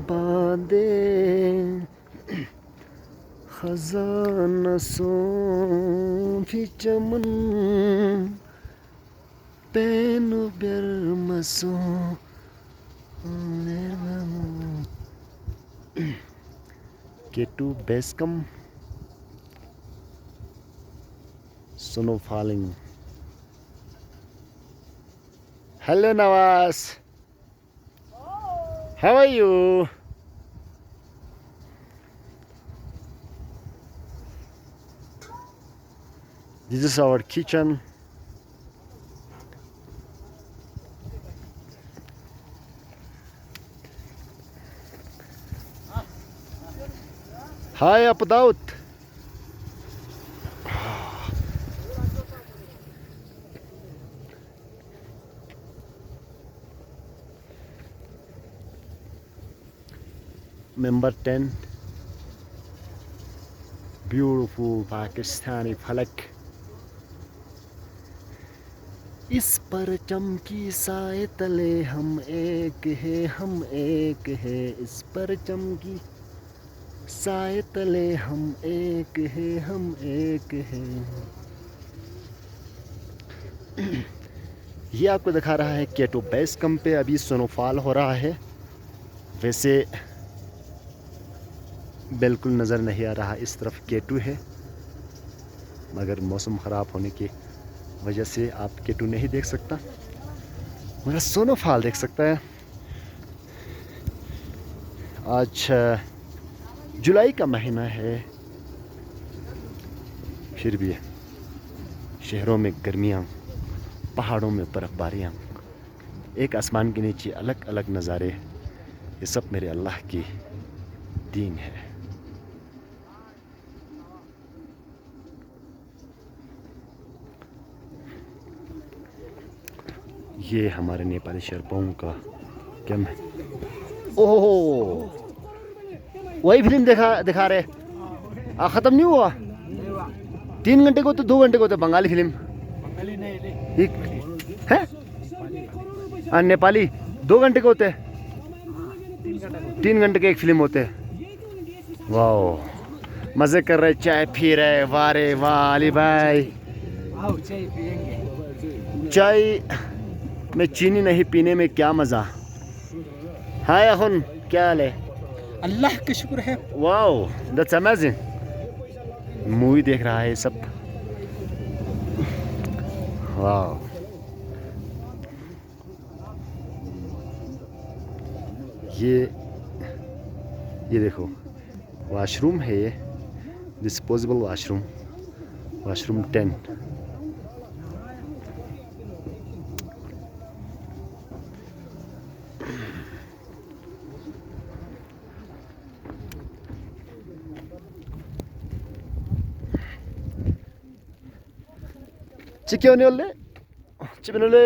बादे खजाना सो भी चमन पेनु बेरमसो K2 Basecamp Snow falling. Hello Nawaz. How are you? This is our kitchen. Hi Abu Daud. Member 10. Beautiful Pakistani falak. इस परचम की साए तले हम एक है इस परचम की साए तले हम एक है ये आपको दिखा रहा है K2 Basecamp पे अभी स्नोफॉल हो रहा है। वैसे बिल्कुल नज़र नहीं आ रहा, इस तरफ K2 है, मगर मौसम ख़राब होने की वजह से आप K2 नहीं देख सकता, मगर स्नोफॉल देख सकता है। आज जुलाई का महीना है, फिर भी शहरों में गर्मियाँ, पहाड़ों में बर्फ़बारियाँ, एक आसमान के नीचे अलग अलग नज़ारे, ये सब मेरे अल्लाह की दीन है। ये हमारे नेपाली शेरपाओं का कैंप है। ओह, वही फिल्म दिखा रहे, ख़त्म नहीं हुआ? 3 घंटे को तो 2 घंटे को तो बंगाली फिल्म है, नेपाली 2 घंटे के होते हैं, 3 घंटे के एक फिल्म होते हैं। वाह, मज़े कर रहे, चाय पी रहे, वाह रे वाह अली भाई। चाय में चीनी नहीं पीने में क्या मज़ा। हाय अखुन, क्या हाल है? अल्लाह का शुक्र है। Wow, that's amazing. मूवी देख रहा है सब। वाओ, ये देखो, वॉशरूम है, ये डिस्पोजेबल वॉशरूम, वॉशरूम 10। चिक्योने ओल्ले चिपिनोले